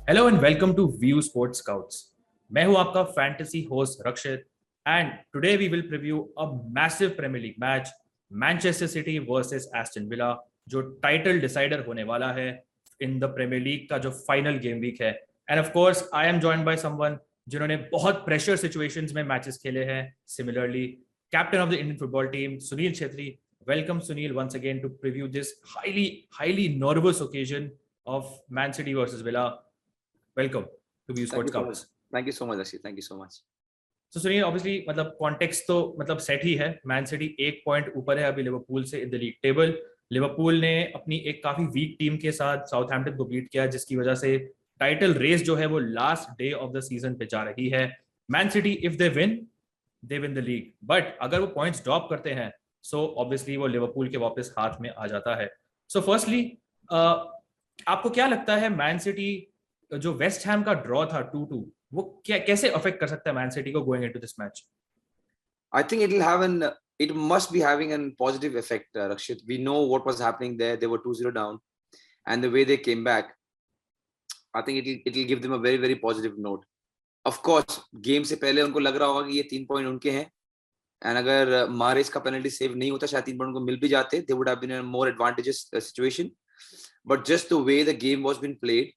Hello and welcome to VUSport Scouts। मैं हूं आपका fantasy host Rakshit and today we will preview a massive premier league match Manchester City versus Aston Villa जो title decider होने वाला है in the premier league का जो final game week है। And of course I am joined by someone जिन्होंने बहुत pressure situations में मैचेस खेले हैं। Similarly captain of the Indian football team Sunil Chhetri. Welcome Sunil once again to preview this highly nervous occasion of Man City versus Villa. Welcome to Thank VUSport you so much. Scouts. Thank you so much, Rakshit. Thank you so much. So सुनिए obviously मतलब context तो मतलब set ही है। Man city 1 point ऊपर है अभी Liverpool से in the league table. Liverpool ने अपनी एक काफी वीक टीम के साथ साउथहैम्पटन को बीट किया जिसकी वजह से टाइटल रेस जो है वो last day of the season पे जा रही है। Man city if they win the league, but अगर वो पॉइंट्स ड्रॉप करते हैं सो ऑब्वियसली वो लिवरपूल के वापस हाथ में आ जाता है। सो फर्स्टली आपको क्या लगता है मैन सिटी जो वेस्ट हैम का ड्रॉ था 2-2 वो क्या कैसे अफेक्ट कर सकता है मैन सिटी को going into this match? I think it must be having a positive effect, Rakshit. We know what was happening there. They were 2-0 down, and the way they came back, I think it'll give them a very very positive note. Of course, game से पहले उनको लग रहा होगा कि ये 3 point उनके हैं, and अगर मारेस का पेनल्टी सेव नहीं होता शायद 3 पॉइंट उनको मिल भी जाते. They would have been in a more advantageous situation. But just the way the game was being played,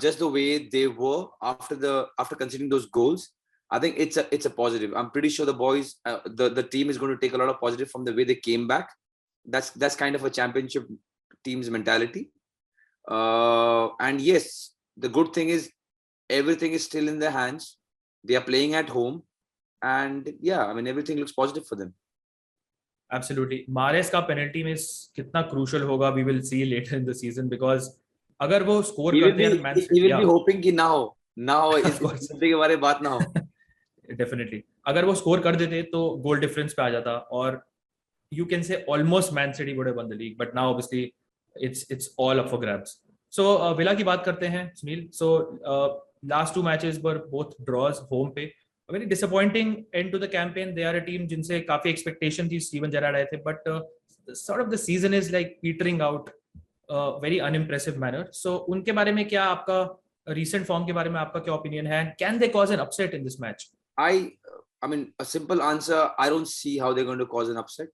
just the way they were after conceding those goals, I think it's a positive. I'm pretty sure the boys, the team is going to take a lot of positive from the way they came back. That's kind of a championship team's mentality. And yes, the good thing is everything is still in their hands. They are playing at home, and yeah, I mean everything looks positive for them. Absolutely Mares का penalty miss कितना crucial होगा we will see later in the season because अगर वो score करते हैं man He will या be hoping कि ना हो ऑफ इस कोर्स बंदे के बारे में बात ना हो. डेफिनेटली अगर वो स्कोर कर देते तो गोल डिफरेंस पे आ जाता और you can say almost Man City would have won the league, but now obviously it's all up for grabs. So Villa की बात करते हैं Sunil. So last two matches were both draws home पे. A very disappointing end to the campaign. They are a team जिनसे काफी expectation थी Steven Gerrard आए थे, but sort of the season is like petering out very unimpressive manner. So उनके बारे में क्या आपका recent form के बारे में आपका क्या opinion है? Can they cause an upset in this match? I mean, a simple answer, I don't see how they're going to cause an upset.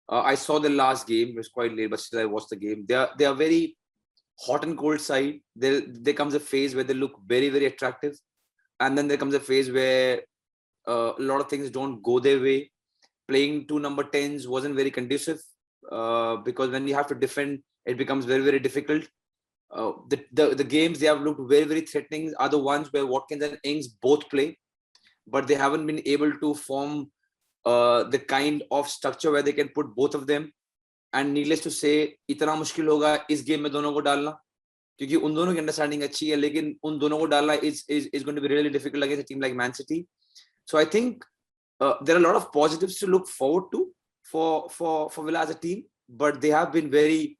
I saw the last game. It was quite late, but still I watched the game. They are very hot and cold side. There comes a phase where they look very very attractive, and then there comes a phase where a lot of things don't go their way. Playing two number 10s wasn't very conducive because when you have to defend, it becomes very very difficult. The games they have looked very very threatening are the ones where Watkins and Ings both play, but they haven't been able to form the kind of structure where they can put both of them. And needless to say, इतना मुश्किल होगा इस game में दोनों को डालना क्योंकि उन दोनों की अंडरस्टैंडिंग अच्छी है, लेकिन उन दोनों को डालना is going to be really difficult against a team like Man City. So I think there are a lot of positives to look forward to for Villa as a team, but they have been very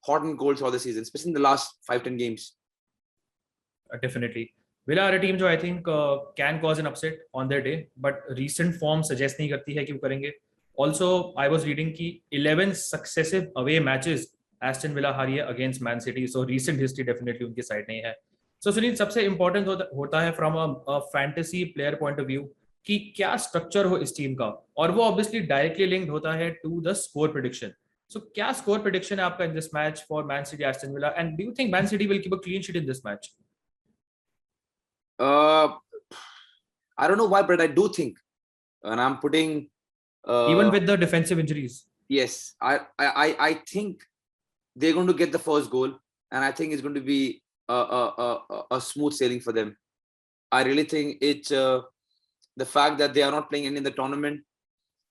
hot and cold throughout the season, especially in the last 5-10 games. Definitely. Villa are a team जो I think can cause an upset on their day, but recent form suggest नहीं करती है कि वो करेंगे. Also, I was reading कि 11 successive away matches Aston Villa हारी है against Man City, so recent history definitely उनकी side नहीं है. So सुनील सबसे important होता है from a fantasy player point of view कि क्या structure हो इस टीम का, और वो obviously directly linked होता है to the score prediction. So क्या score prediction है आपका in this match for Man City Aston Villa, and do you think Man City will keep a clean sheet in this match? I don't know why, but I do think, and I'm putting even with the defensive injuries. Yes, I think they're going to get the first goal, and I think it's going to be a smooth sailing for them. I really think it's the fact that they are not playing any in the tournament,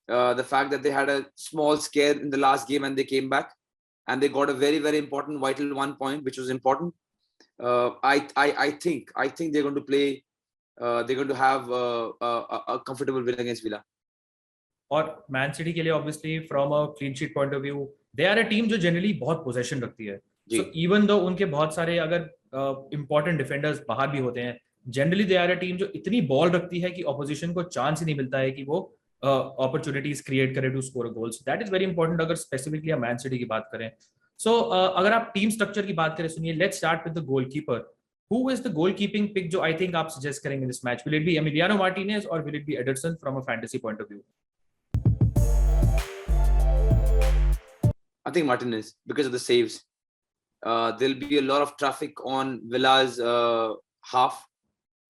the fact that they had a small scare in the last game and they came back and they got a very very important vital 1 point, which was important. I think they're going to play. They're going to have a comfortable win against Villa. और Man City के लिए obviously from a clean sheet point of view they are a team जो generally बहुत possession रखती है. So even though उनके बहुत सारे अगर इंपॉर्टेंट डिफेंडर्स बाहर भी होते हैं, generally they are a team जो इतनी बॉल रखती है कि ऑपोजिशन को चांस ही नहीं मिलता है कि वो अपॉर्चुनिटीज क्रिएट करे to score goals. That is very important अगर स्पेसिफिकली मैन सिटी की बात करें. सो अगर आप टीम स्ट्रक्चर की बात करें सुनिए, let's start with the goalkeeper. who is the goalkeeping pick जो I think आप suggest करेंगे this match? Will it be Emiliano Martinez or will it be Ederson from a fantasy point of view? I think Martinez, because of the saves. There'll be a lot of traffic on Villa's half.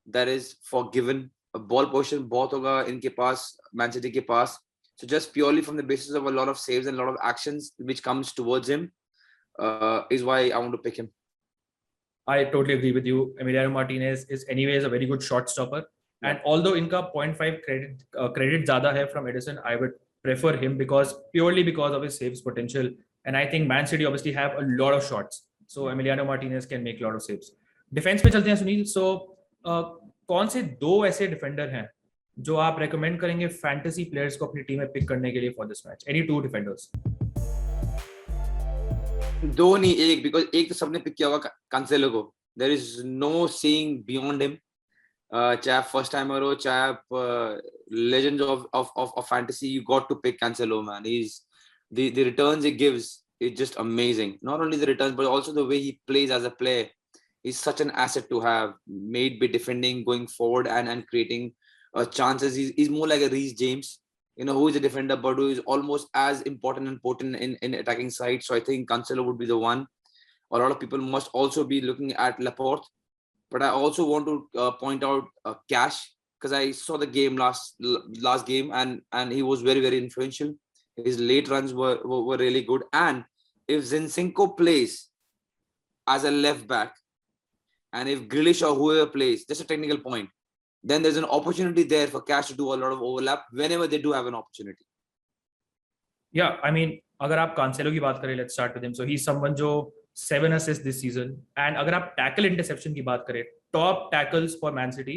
That is forgiven. Ball position बहुत होगा इनके पास, Man City के पास. So just purely from the basis of a lot of saves and a lot of actions which comes towards him is why I want to pick him. I totally agree with you. Emiliano Martinez is anyways a very good shot stopper. And although इनका 0.5 credit ज़्यादा है from Ederson, I would prefer him purely because of his saves potential. And I think Man City obviously have a lot of shots. So Emiliano Martinez can make a lot of saves. Defense पे चलते हैं Sunil. So कौन से दो ऐसे defender हैं जो आप रेकमेंड करेंगे फैंटेसी प्लेयर्स को अपनी टीम में पिक करने के लिए for this match? Any two defenders? दो नहीं, एक, बिकॉज एक तो सबने पिक किया होगा कैंसेलो को. There is no seeing beyond him. चाहे फर्स्ट टाइमर हो, चाहे आप legend of fantasy, you got to pick Cancelo, man. He is the returns he gives is just amazing. Not only the returns but also the way he plays as a player. He's such an asset to have, made by defending, going forward and creating chances. He's more like a Reece James, who is a defender but who is almost as important and potent in attacking side. So I think Cancelo would be the one. A lot of people must also be looking at Laporte, but I also want to point out Cash, because I saw the game last game and he was very, very influential. His late runs were really good. And if Zinchenko plays as a left back, and if Grealish or whoever plays, just a technical point, then there's an opportunity there for Cash to do a lot of overlap whenever they do have an opportunity. Yeah, I mean, अगर आप Cancelo की बात करें, let's start with him. So he's someone जो 7 assists this season. And अगर आप tackle interception की बात करें, top tackles for Man City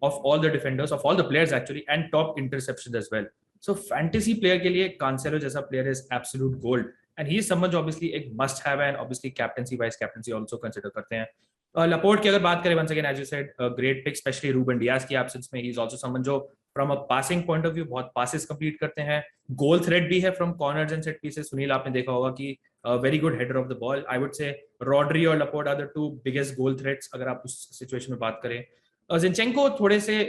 of all the defenders, of all the players actually, and top interceptions as well. So fantasy player के लिए Cancelo जैसा player is absolute gold. And he is someone जो obviously एक must have है, and obviously captaincy vice captaincy also consider करते हैं. Laporte की अगर बात करें, once again as you said, a great pick, especially Ruben Diaz की absence में. He is also someone जो from a passing point of view बहुत passes complete करते हैं. Goal threat भी है from corners and set pieces. Sunil आपने देखा होगा कि very good header of the ball. I would say Rodri और Laporte are the two biggest goal threats अगर आप उस situation में बात करें. Zinchenko थोड़े से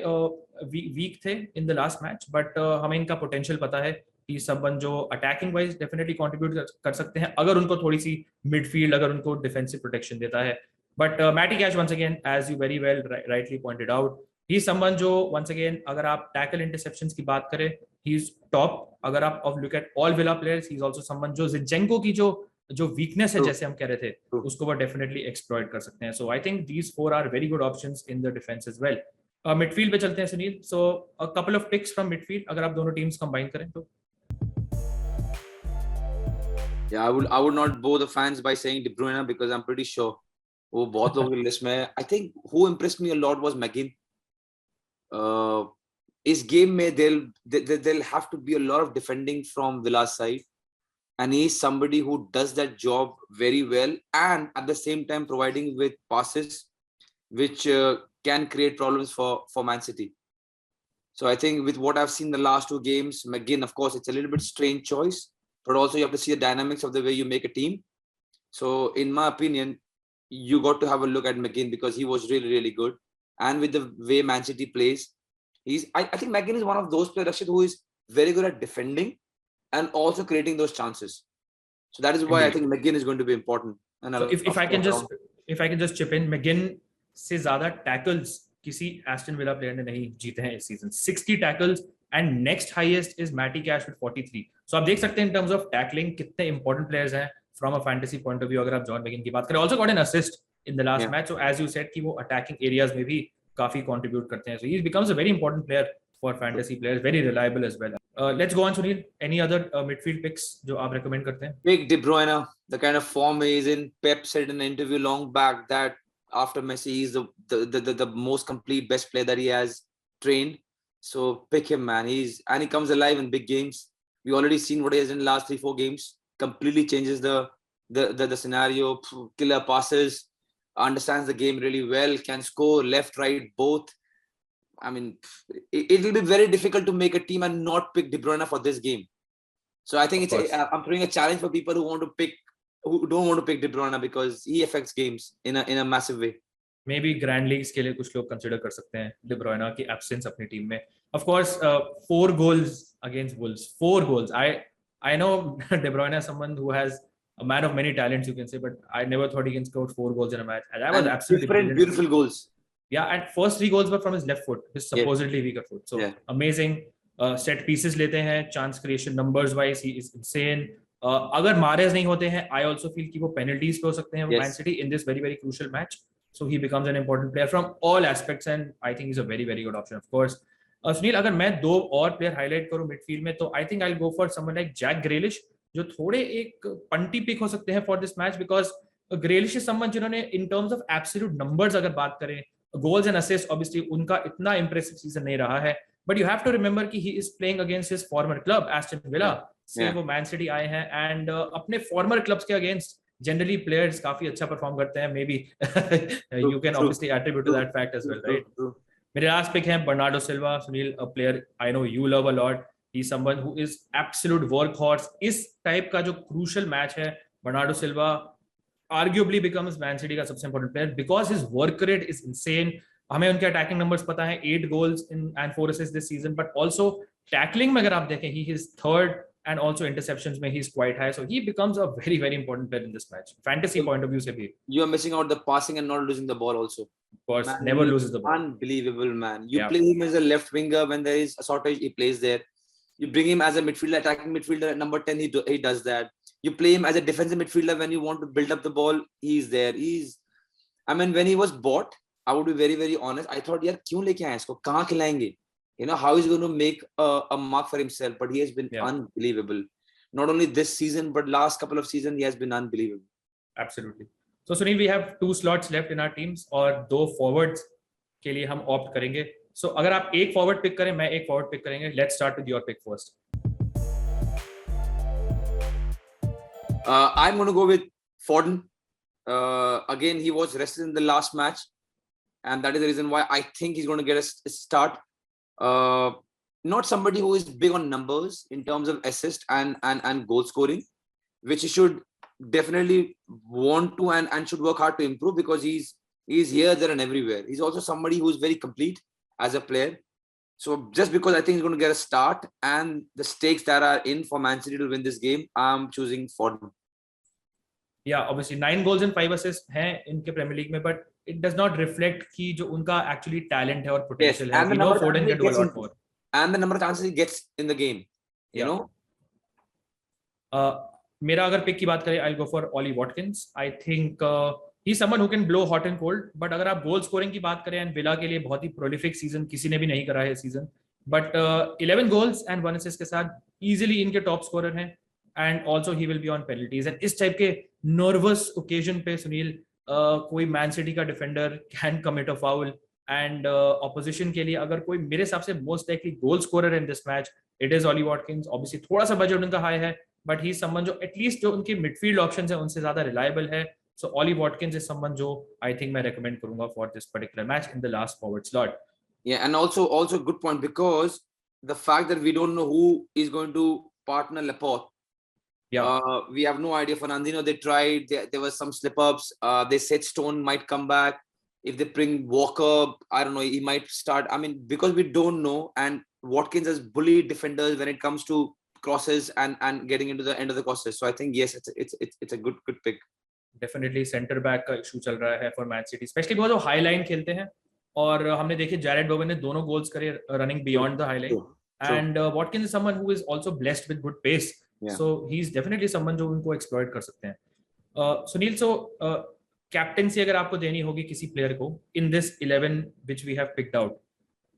वीक थे in the last match, but हमें इनका पोटेंशियल पता है कि सबन जो अटैकिंग वाइज डेफिनेटली कंट्रीब्यूट कर सकते हैं अगर उनको थोड़ी सी मिडफील्ड, अगर उनको डिफेंसिव प्रोटेक्शन देता है. But Matty Cash once again, as you very well rightly pointed out, he someone जो वंस अगेन अगर आप टैकल इंटरसेप्शंस की बात करें, ही इज टॉप. अगर आप look at all villa players, he is also someone जो Zinchenko की जो वीकनेस है, जैसे हम कह रहे थे, उसको वो डेफिनेटली एक्सप्लॉइट कर सकते हैं. So I think these four are very good options in the defence as well. Midfield पे चलते हैं Sunil. So a couple of picks from midfield अगर आप दोनों टीम्स कंबाइन करें तो. Yeah, I would not bore the fans by saying De Bruyne because I'm pretty sure वो बहुत लोगों की लिस्ट में है. I think who impressed me a lot was McGinn. इस गेम में they'll have to be a lot of defending from Villa's side, and he's somebody who does that job very well, and at the same time providing with passes which can create problems for Man City. So I think with what I've seen the last two games, McGinn, of course, it's a little bit strange choice, but also you have to see the dynamics of the way you make a team. So in my opinion, you got to have a look at McGinn because he was really, really good. And with the way Man City plays, I think McGinn is one of those players, Rakshit, who is very good at defending and also creating those chances. So that is why I think McGinn is going to be important. And so if I can just chip in, McGinn से ज़्यादा tackles किसी Aston Villa player ने नहीं जीते हैं इस season. 60 tackles and next highest is Matty Cash with 43. So आप देख सकते हैं in terms of tackling कितने important players हैं from a fantasy point of view अगर आप जॉन McGinn की बात करें. Also got an assist in the last match. So as you said कि वो attacking areas में भी काफी contribute करते हैं. So he becomes a very important player for fantasy players, very reliable as well. Let's go on, Sunil. Any other midfield picks जो आप recommend करते हैं? Big De Bruyne, the kind of form he is in. Pep said in an interview long back that after Messi, he's the most complete best player that he has trained. So pick him, man. He comes alive in big games. We already seen what he has in the last 3-4 games. Completely changes the scenario. Killer passes, understands the game really well, can score left, right, both. I mean, it will be very difficult to make a team and not pick De Bruyne for this game. So I think I'm throwing a challenge for people who don't want to pick De Bruyne because he affects games in a massive way. May be grand leagues के लिए कुछ लोग consider कर सकते हैं day Bruyne की absence अपनी team में. Of course 4 goals against Wolves, 4 goals. I know De Bruyne is someone who has a man of many talents, you can say, but I never thought he can score 4 goals in a match. And that was And absolutely different brilliant. beautiful goals. Yeah, and first 3 goals were from his left foot, his supposedly weaker foot. So amazing. Set pieces लेते हैं, chance creation numbers wise he is insane. अगर Moretz नहीं होते हैं, I also feel कि वो penalties पे हो सकते हैं Man City in this very very crucial match. So he becomes an important player from all aspects, and I think he's a very very good option. Of course, Sunil, अगर मैं 2 और player highlight करूं midfield में, तो I think I will go for someone like Jack Grealish, जो थोड़े एक punty pick हो सकते हैं for this match, because Grealish is someone जिन्होंने in terms of absolute numbers अगर बात करें, गोल्स एंड असिस्ट, ऑब्वियसली उनका इतना इंप्रेसिव सीजन नहीं रहा है, but you have to remember कि he is playing against his former club Aston Villa से वो मैन सिटी आए हैं, एंड अपने फॉर्मर क्लब्स के अगेंस्ट जनरली प्लेयर्स काफी अच्छा परफॉर्म करते हैं. Maybe you can obviously attribute to that fact as well, right? मेरे लास्ट पिक है Bernardo Silva. Sunil, a player I know you love a lot. He is someone who is absolute workhorse. इस type का जो crucial match है, Bernardo सिल्वा arguably becomes man City का सबसे important player because his work rate is insane. हमें उनके attacking numbers पता है, 8 goals in and 4 assists this season, but also tackling में अगर आप देखें, he is third, and also interceptions में he is quite high, so he becomes a very very important player in this match. Fantasy point of view से भी. You are missing out the passing and not losing the ball also. Of course, man, never loses the ball. Unbelievable, man. You play him as a left winger when there is a shortage, he plays there. You bring him as a midfielder, attacking midfielder at number 10, he does that. You play him as a defensive midfielder when you want to build up the ball, he's there. I mean, when he was bought, I would be very very honest, I thought, यार क्यों लेके आए इसको, कहाँ खिलाएंगे, you know, how he's going to make a mark for himself, but he has been unbelievable. Not only this season, but last couple of seasons, he has been unbelievable. Absolutely. So Sunil, we have 2 slots left in our teams और 2 forwards के लिए हम opt करेंगे. So अगर आप एक forward pick करें, मैं एक forward pick करेंगे. Let's start with your pick first. I'm going to go with Foden. Again, he was rested in the last match, and that is the reason why I think he's going to get a start. Not somebody who is big on numbers in terms of assist and goal scoring, which he should definitely want to and should work hard to improve, because he's here, there and everywhere. He's also somebody who is very complete as a player. So just because I think he's going to get a start and the stakes that are in for Man City to win this game, I'm choosing Foden. Yeah, obviously 9 goals and 5 assists हैं इनके premiere league में, but it does not reflect कि जो उनका actually talent है और potential है. We know Foden can do a lot more. And the number of chances he gets in the game, you know. मेरा अगर पिक की बात करें, I'll go for Ollie Watkins. I think he's someone who can blow hot and cold. But अगर आप goal scoring की बात करें, विला के लिए बहुत ही प्रोलिफिक सीजन किसी ने भी नहीं करा है season, but 11 goals and 1 assist के साथ easily इनके टॉप स्कोरर हैं, and also he will be on penalties. And इस टाइप के नर्वस ओकेजन पे सुनील, कोई मैन सिटी का defender can commit a foul, and opposition के लिए अगर कोई मेरे हिसाब से most likely goal scorer in this match, it is Ollie Watkins. Obviously थोड़ा सा बजट उनका हाई है, बट ही इज समवन जो एटलीस्ट जो उनके मिडफील्ड ऑप्शंस है उनसे ज्यादा रिलायबल है. So Ollie Watkins is someone जो आई थिंक मैं रेकमेंड करूंगा for this particular match in the last forward slot. Yeah, and also good point, because the fact that we don't know who is going to partner Laporte. We have no idea. Fernandinho, they tried, there were some slip ups. They said Stone might come back. If they bring Walker, I don't know, he might start. I mean, because we don't know, and Watkins has bullied defenders when it comes to crosses and getting into the end of the crosses. So I think yes, it's a good pick. Definitely center back का issue चल रहा है for Man City, especially because वो high line खेलते हैं, और हमने देखे जैरेड बोवेन ने दोनों गोल्स करे running beyond the high line. And Watkins is someone who is also blessed with good pace. So he's definitely someone जो उनको exploit कर सकते हैं. Sunil, so कैप्टेंसी अगर आपको देनी होगी किसी प्लेयर को in this 11 which we have picked out,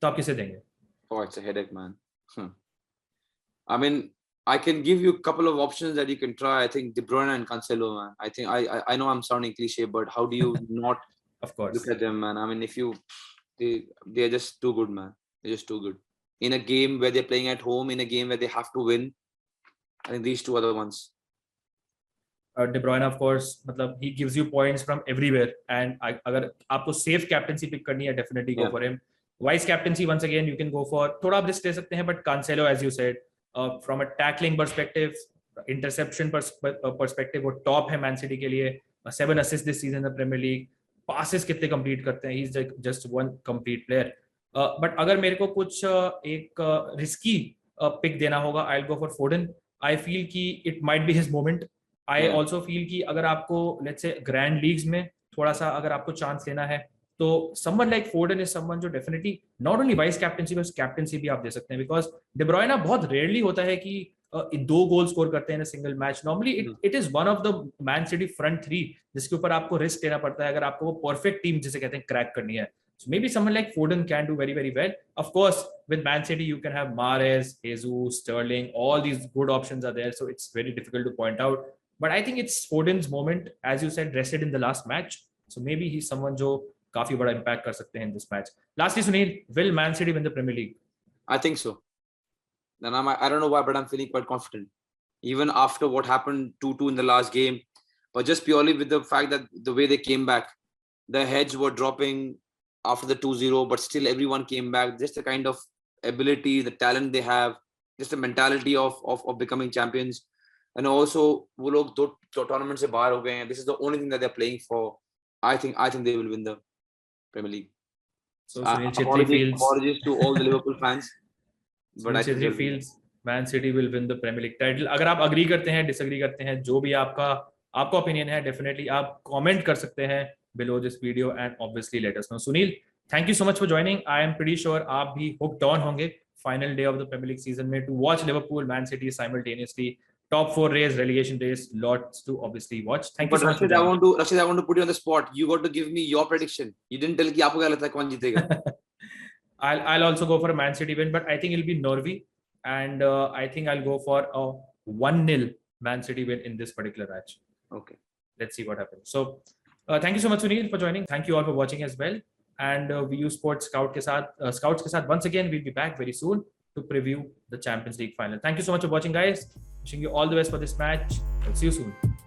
तो आप किसे देंगे? Oh, it's a headache, man. I mean, I can give you a couple of options that you can try. I think De Bruyne and Cancelo, man. I think I know I'm sounding cliche, but how do you not of course look at them, man? I mean, they are just too good, man. They're just too good. In a game where they're playing at home, in a game where they have to win, I think these two are the ones. De Bruyne, of course, मतलब he gives you points from everywhere, and अगर आपको safe captaincy pick करनी है, definitely go for him. Vice captaincy, once again, you can go for, थोड़ा आप risk ले सकते हैं, but Cancelo, as you said, from a tackling perspective, interception perspective, वो top है Man City के लिए. 7 assists this season in the Premier League. passes कितने complete करते हैं, he's like just one complete player. But अगर मेरे को कुछ एक risky pick देना होगा, I'll go for Foden. I feel कि it might be his moment. I also feel कि अगर आपको let's say grand leagues में थोड़ा सा अगर आपको chance लेना है, तो someone like Foden is someone जो definitely not only vice captaincy but captaincy भी आप दे सकते हैं, because De Bruyne बहुत rarely होता है कि 2 गोल स्कोर करते हैं in single match. Normally it is one of the man city front 3 जिसके ऊपर आपको रिस्क लेना पड़ता है अगर आपको वो परफेक्ट टीम जिसे कहते हैं क्रैक करनी है. So maybe someone like Foden can do very very well. Of course, with Man City you can have Mahrez, Jesus, Sterling, all these good options are there, so it's very difficult to point out. But I think it's Foden's moment, as you said, rested in the last match. So maybe he's someone जो काफी बड़ा impact कर सकते हैं in this match. Lastly, Sunil, will Man City win the Premier League? I think so. And I don't know why, but I'm feeling quite confident. Even after what happened 2-2 in the last game, but just purely with the fact that the way they came back, the heads were dropping after the 2-0, but still everyone came back. Just the kind of ability, the talent they have, just the mentality of becoming champions. And also, वो लोग दो tournament से बाहर हो गए हैं. This is the only thing that they're playing for. I think they will win the Premier League. So Sunil Chhetri feels apologies to all the Liverpool fans. But I think feels Man City will win the Premier League title. अगर आप agree करते हैं, disagree करते हैं, जो भी आपका opinion है, definitely आप comment कर सकते हैं below this video and obviously let us know. Sunil, thank you so much for joining. I am pretty sure आप भी hooked on होंगे final day of the Premier League season में to watch Liverpool, Man City simultaneously. Top 4 race, relegation race, lots to obviously watch. Thank you so much. Rakshit, I want to put you on the spot. You got to give me your prediction. You didn't tell कि आपको क्या लगता है कौन जीतेगा. I'll also go for a Man City win, but I think it'll be Norway, and I think I'll go for a 1-0 Man City win in this particular match. Okay. Let's see what happens. So, thank you so much, Sunil, for joining. Thank you all for watching as well. And VUSport Scouts के साथ once again we'll be back very soon to preview the Champions League final. Thank you so much for watching, guys. Wishing you all the best for this match. I'll see you soon.